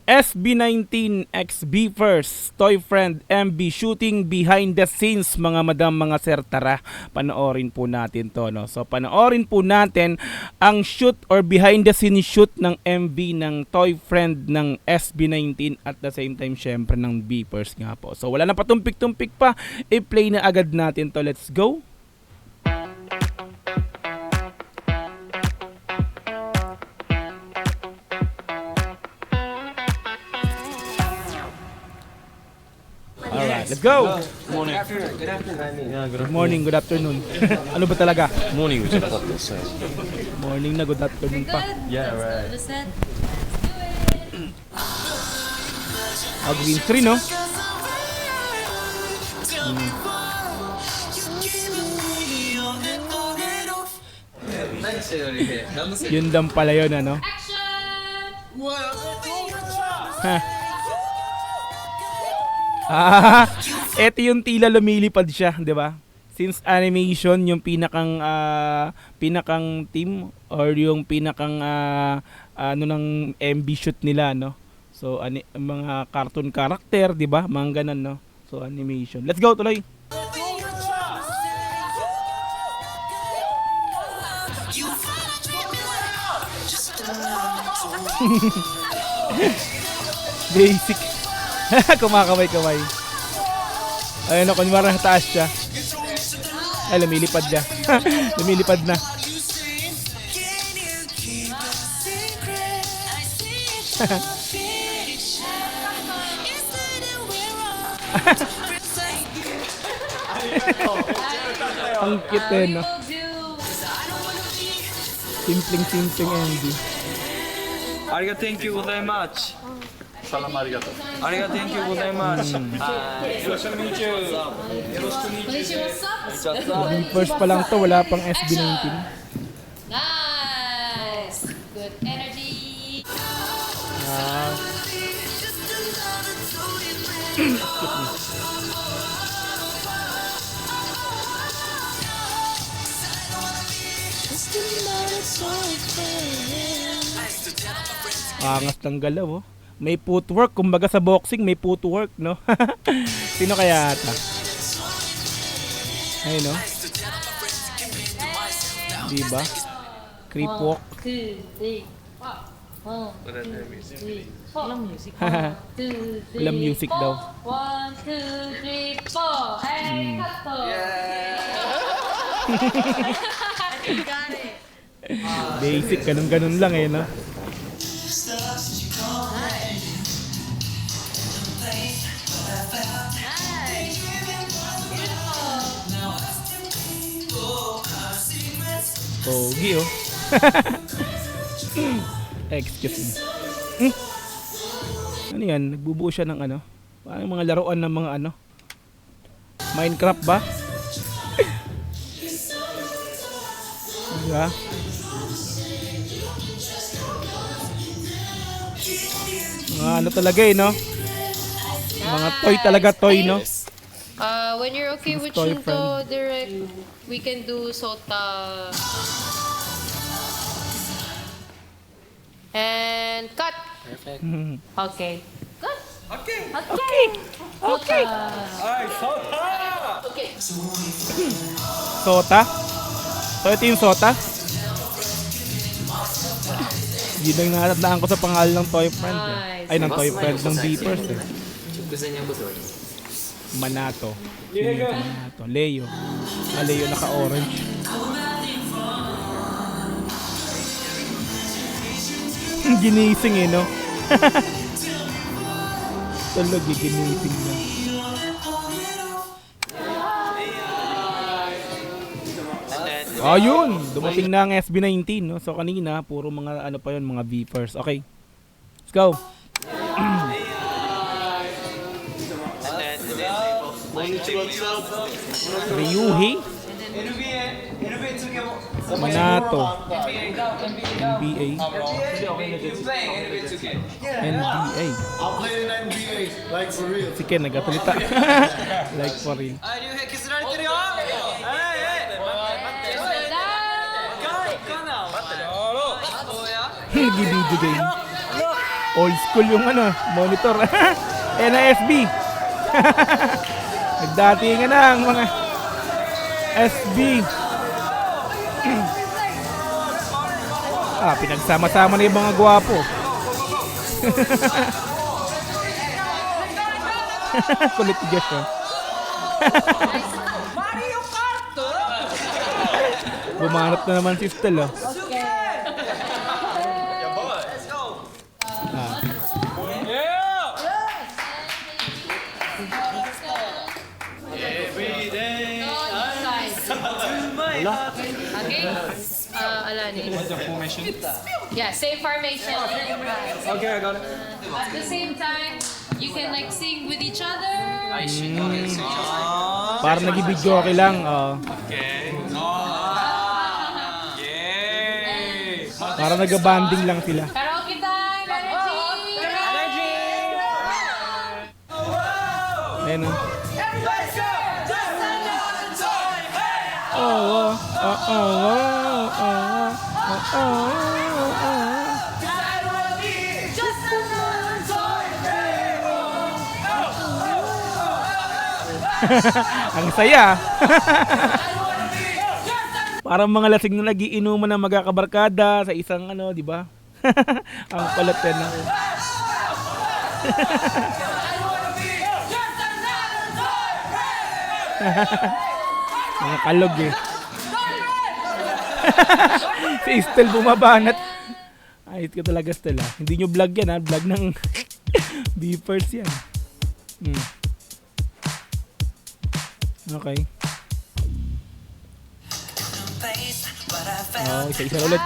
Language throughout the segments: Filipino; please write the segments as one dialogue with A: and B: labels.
A: SB19 X B First Toy Friend MB shooting behind the scenes, mga madam, mga sir. Tara, panoorin po natin to, no? So panoorin po natin ang shoot or behind the scenes shoot ng MB ng Toy Friend ng SB19 at the same time syempre ng B First nga po. So wala na patumpik-tumpik pa, i-play na agad natin to. Let's go. Alright, let's go!
B: Good morning. Good afternoon. Yeah,
A: Good morning, good afternoon. Ano ba talaga?
B: morning じゃなかったですね。
A: Morning na, good afternoon pa.
B: Yeah, right.
A: Green screen, no? Yun lang pala yun, ano? Ha. Eto yung tila lumilipad siya, 'di ba? Since animation yung pinakang team or yung pinakang ano ng MB shoot nila, no? So mga cartoon character, 'di ba? Mga ganun, no? So animation. Let's go tuloy. Basic. Kumakaway-kaway. Ayun, kunwari taas siya. Ay, lumilipad siya. Lumilipad na. Ang cute, eh, no? Simpleng-simpleng Andy.
C: Ariga, thank you very much.
B: Salam arigato.
C: Ariga, thank you very much. Yoroshiku meet you. Yoroshiku meet you. What's up?
A: First pa lang to, wala pang SB19.
D: Nice! Good energy!
A: Angas ng galaw, oh. May footwork, kumbaga sa boxing may footwork, no? Sino kaya ata? Ayun, no? Diba? Creep walk.
D: 1, 2, 3, 4. 1, 2, 3, 4.
A: Walang music daw.
D: 1, 2, 3, 4. And cut.
A: Basic, ganun-ganun lang, eh, no? Pogi, oh. Excuse me. Ano yan? Nagbubuo siya ng ano? Parang mga laruan ng mga ano? Minecraft ba? Diba? Mga ano talaga, eh, no? Mga toy talaga, toy, no?
D: When you're okay with
A: Toy
D: Shinto Direct, we can do Sota. And cut.
C: Perfect.
D: Okay. Good.
C: Okay.
D: Okay.
A: Okay.
C: Alright, Sota!
D: Okay.
A: Sota? So ito yung Sota? Yun ang natandaan ko sa pangalan ng Toy Friend, eh. Ay, ng Toy Friend ng Beepers, eh. Manato. Sino yung Manato? Leo. Leo naka-orange. Ginising, eh, no? Tulog, ginising na. Ayun, dumating na ang SB19, no? So kanina puro mga ano pa 'yon, mga Vipers. Okay. Let's go. Ryuhei, Manato, NBA, NBA.
E: I'll play in NBA, like for real.
A: Si Ken nagkatalita. Like for real. Nag-video game. Old school yung ano, monitor. NASB. Nagdatingan na ang mga SB. Pinagsama-sama na yung mga gwapo. Kulit ni Josh, oh. Bumanat na naman si Stel, oh.
D: Okay? Alani.
C: formation.
D: Yeah, same formation.
C: Okay, I got it.
D: At the same time, you can like sing with each other.
A: Parang nag-video okay lang, oh.
C: Yay!
A: Parang nag-banding lang sila.
D: Karaoke time, energy!
A: Ayan, oh. Oh, oh, oh, oh, oh. Ang saya. Parang mga lasing na nagiinuman ng magkakabarkada sa isang ano, di ba? Ang kulit yan. Mga kalog eh. Si Estel bumabanat. Ayos ka talaga, Estel, ah. Hindi nyo vlog yan, ha? Vlog ng beepers yan. Okay. Oh, isa-isa ulit.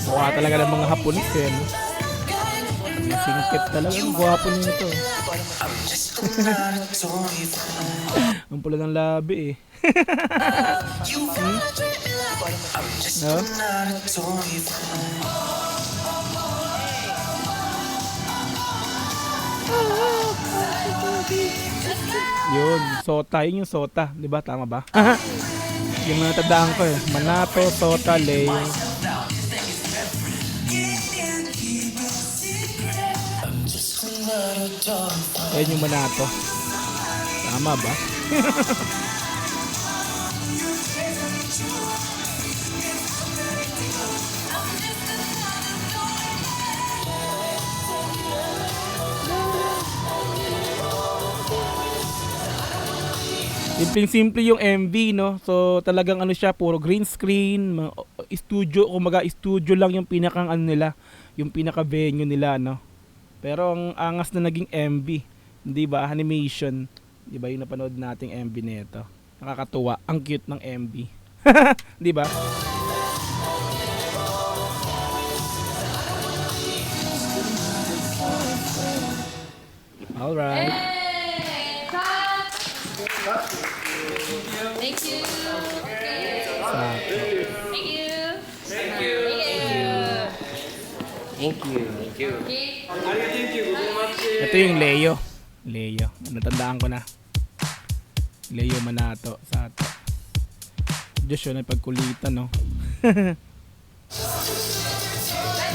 A: Mukha talaga ng mga Hapones eh, no? Singkit talaga. Ang gwapo niya ito. Ang pula ng labi eh. No? Yun, Sota. Yun yung Sota. Diba? Tama ba? Yung natandaan ko eh. Manato, Sota, Leo. Ayan yung Manato. Tama ba? Simple yung MV, no? So talagang ano siya, puro green screen, studio, kumaga studio lang yung pinakang ano nila, yung pinaka venue nila, no? Pero ang angas na naging MV, hindi ba? Animation, di ba yung napanood nating MV nito? Nakakatuwa, ang cute ng MV. Di ba? Alright.
D: Hey, cut! Thank you.
A: Sakto.
D: Thank you.
C: Thank you.
D: Thank you.
C: Thank you.
D: Okay.
C: Thank you.
A: Ito yung Leo. Leo. Natandaan ko na. Leo Manato. Sato. Diyos yun ay pagkulitan, no?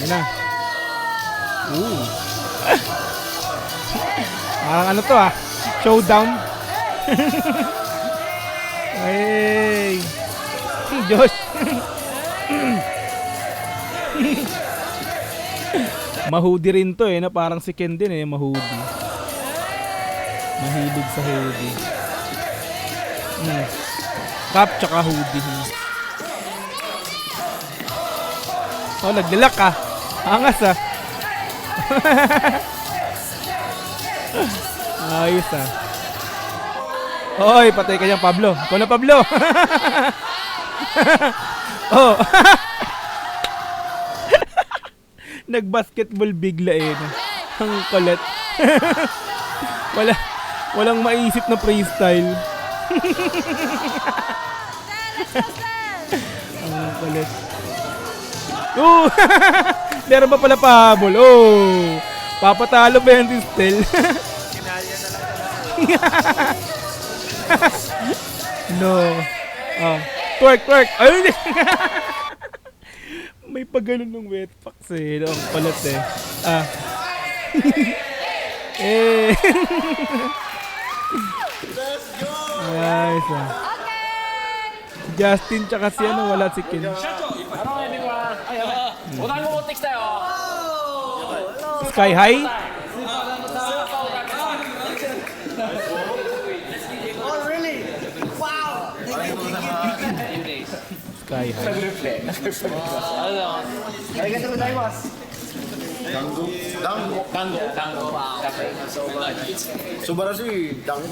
A: Yan na. Ooh. Parang ano to ah. Showdown. Hey. Diyos. Mahudi rin to eh, na parang si Ken din eh, mahudi. Mahilig sa hoodie. Cap tsaka hoodie. Oh, naglalak ah. Angas ah. Ayos ah. Oy, patay ka dyan, Pablo. Ikaw na, Pablo. Oh. Nag-basketball bigla eh. No? Ang kulit. Walang maisip na freestyle. Ang kulit. Meron ba pala pahabol? Oh! Papatalo ba yan, Distel? No. Oh. Twerk, twerk. Ayun eh. May pagano ng wet packs eh. No, ang palat eh. Ah. Eh. Nice ah. Justin tsaka si ano, wala si Ken. Sky High? Sky High.
E: 素晴らしい団子。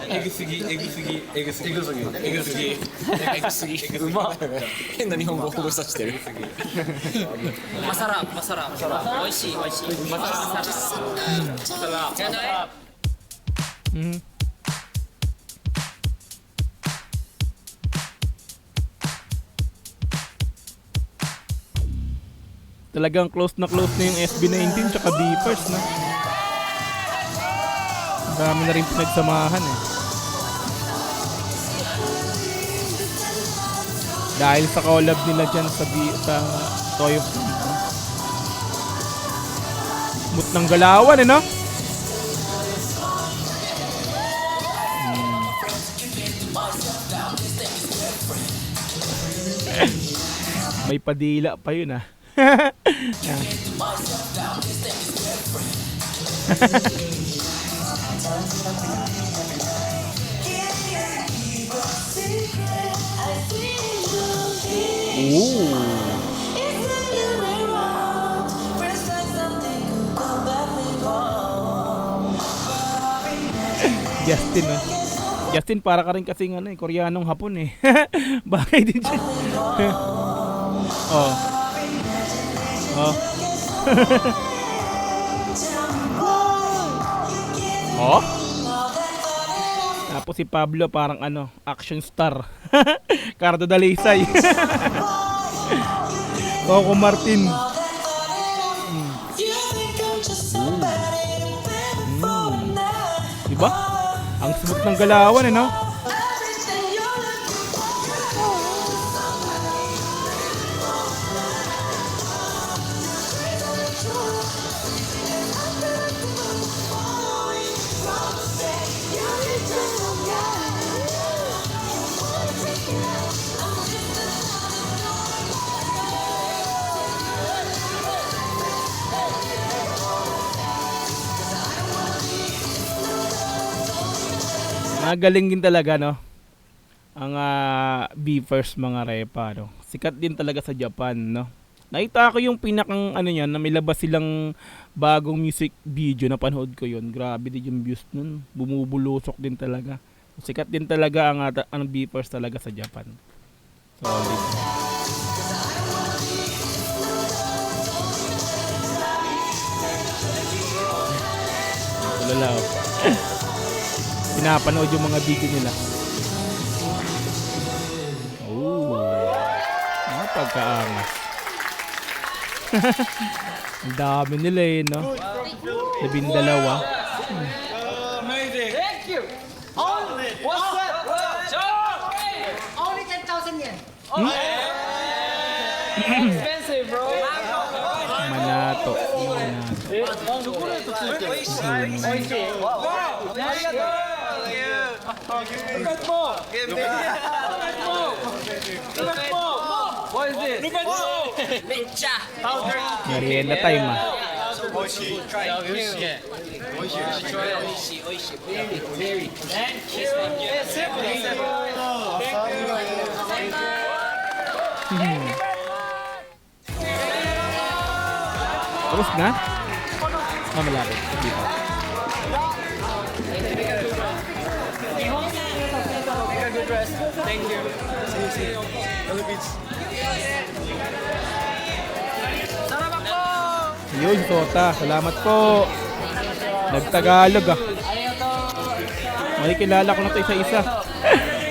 C: えぐすぎえぐすぎえぐすぎえぐすぎえぐすぎえぐすぎうまっ変な日本語を覚えさせてるマサラマサラおいしいおいしいマサラマサラ
A: Mhm. Talagang close na yung SB19 tsaka Beepers, no? Dami na rin pinagsamahan eh. Dahil sa collab nila dyan sa Toy of Smooth ng galawan eh, no? May padila pa yun ah. Justin ah. Justin para ka rin kasing ano eh, Koreanong hapon eh. Bagay din siya. Oh. Oh. Oh. Tapos si Pablo parang ano, action star. Cardo Dalisay. Coco Martin. Diba? Ang smooth ng galawan eh, no? Magaling din talaga, no? Ang Beepers mga repa, no? Sikat din talaga sa Japan, no? Nakita ko yung pinakang ano niyan na may labas silang bagong music video, na panood ko yun. Grabe din yung views nun. Bumubulusok din talaga. Sikat din talaga ang Beepers talaga sa Japan. Solid. Lalaw. Pinapanood yung mga video nila. Oh. Napagkaangas. Ang dami nila eh, no? 12.
C: Amazing thank you what's that
F: Only 10,000 yen.
C: expensive bro
A: Manato.
C: What is this?
A: Merienda time ah. Tapos na? Oh, malapit. Dito.
C: Thank you.
A: Yun, Sota. Salamat po. Nagtagalog ah. May kilala ko na to isa-isa.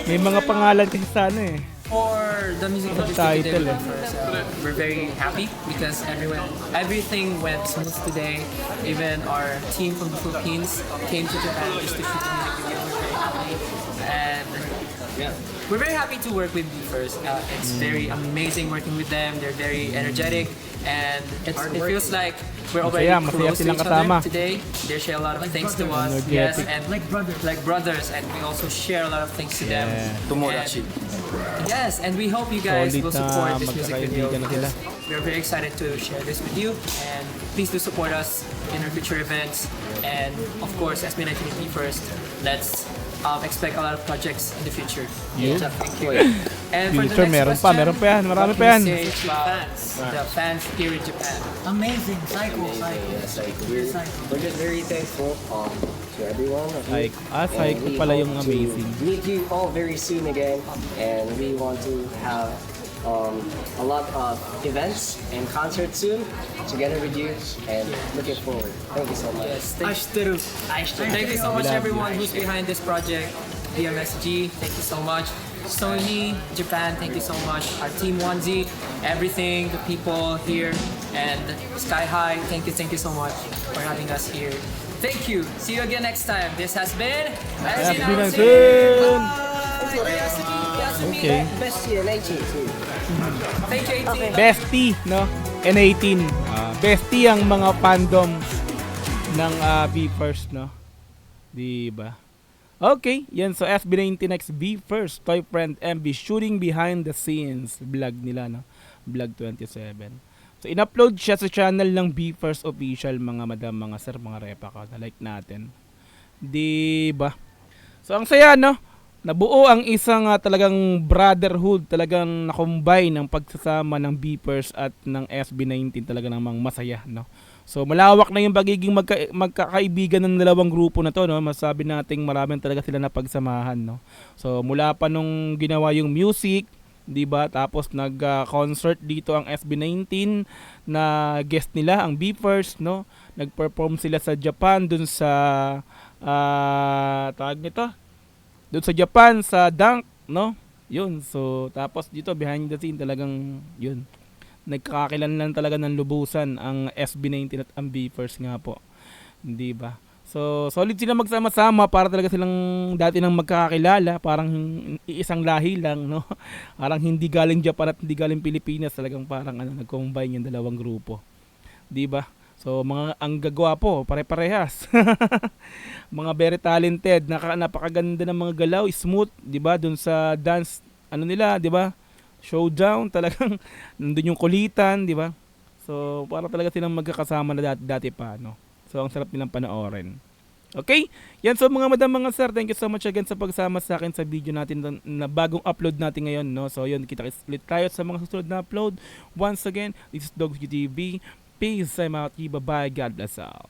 A: May mga pangalan kasi sa ano eh.
C: For the music industry
A: Title,
C: today,
A: eh.
C: first, we're very happy because everything went smooth today. Even our team from the Philippines came to Japan just to shoot the music video. We're very happy, and we're very happy to work with BE:FIRST. It's very amazing working with them. They're very energetic, and it feels like we're already
A: Masaya
C: close to
A: silang
C: each
A: kasama.
C: other today. They share a lot of things to us.
A: Energetic.
C: Yes, and like brothers, and we also share a lot of things to them.
E: Tomodachi.
C: Yes, and we hope you guys
A: Solid
C: will support
A: na
C: this music video.
A: magkakaibigan na sila.
C: We're very excited to share this with you, and please do support us in our future events. And of course, SB19 first. Let's expect a lot of projects in the future.
A: Yeah.
C: Thank you. And for the
A: Future,
C: next
A: meron pa,
C: question,
A: meron pa yan, marami
C: what
A: pa
C: can
A: yan.
C: you say about the fans here in Japan?
F: Amazing. Psycho.
G: Yes, like we're just very thankful to everyone.
A: Psycho pala yung amazing.
G: Meet you all very soon again, and we want to have a lot of events and concerts soon together with you, and looking forward. Thank you so much.
C: Yes, thank you so much everyone who's behind this project. BMSG, thank you so much. Sony, Japan, thank you so much. Our team Onesie, everything, the people here, and Sky High, thank you so much for having us here. Thank you. See you again next time. This has been
A: SB19. Okay.
G: Best year 19 too.
C: Thank you, 18.
A: Bestie, no? N18. Bestie ang mga fandom ng BE:FIRST, no? Diba? Okay, yan. So, SB19 Next BE:FIRST, Toy Friend MB shooting behind the scenes vlog nila, no? Vlog 27. So, in-upload siya sa channel ng BE:FIRST official, mga madam, mga sir, mga repa ka. Na-like natin. Diba? So, ang saya, no? Nabuo ang isang talagang brotherhood, talagang nakombine ng pagsasama ng BE:FIRST at ng SB19, talaga namang masaya, no? So malawak na yung pagiging magkakaibigan ng dalawang grupo na to, no? Masabi nating maraming talaga sila na pagsamahan, no? So mula pa nung ginawa yung music, 'di ba? Tapos nag-concert dito ang SB19 na guest nila ang BE:FIRST, no? Nag-perform sila sa Japan dun sa tawag nito, doon sa Japan, sa Dunk, no? Yun, so, tapos dito, behind the scene, talagang, yun, nagkakakilanlan talaga ng lubusan ang SB19 at ang BE:FIRST nga po. Hindi ba? So, solid sila magsama-sama para talaga silang dati nang magkakakilala, parang iisang lahi lang, no? Parang hindi galing Japan at hindi galing Pilipinas, talagang parang nag-combine yung dalawang grupo. Di ba? So, mga ang gagwapo, pare-parehas. Mga very talented, napakaganda ng mga galaw, smooth, 'di ba? Doon sa dance nila, 'di ba? Showdown, talagang nandun yung kulitan, 'di ba? So, para talaga silang magkakasama na dati pa, no? So, ang sarap nilang panoorin. Okay? Yan, so mga madam, mga sir, thank you so much again sa pagsama sa akin sa video natin na bagong upload natin ngayon, no? So, yun, kita ulit tayo sa mga susunod na upload. Once again, this is Dogs TV. Peace, I'm out. Bye-bye. God bless all.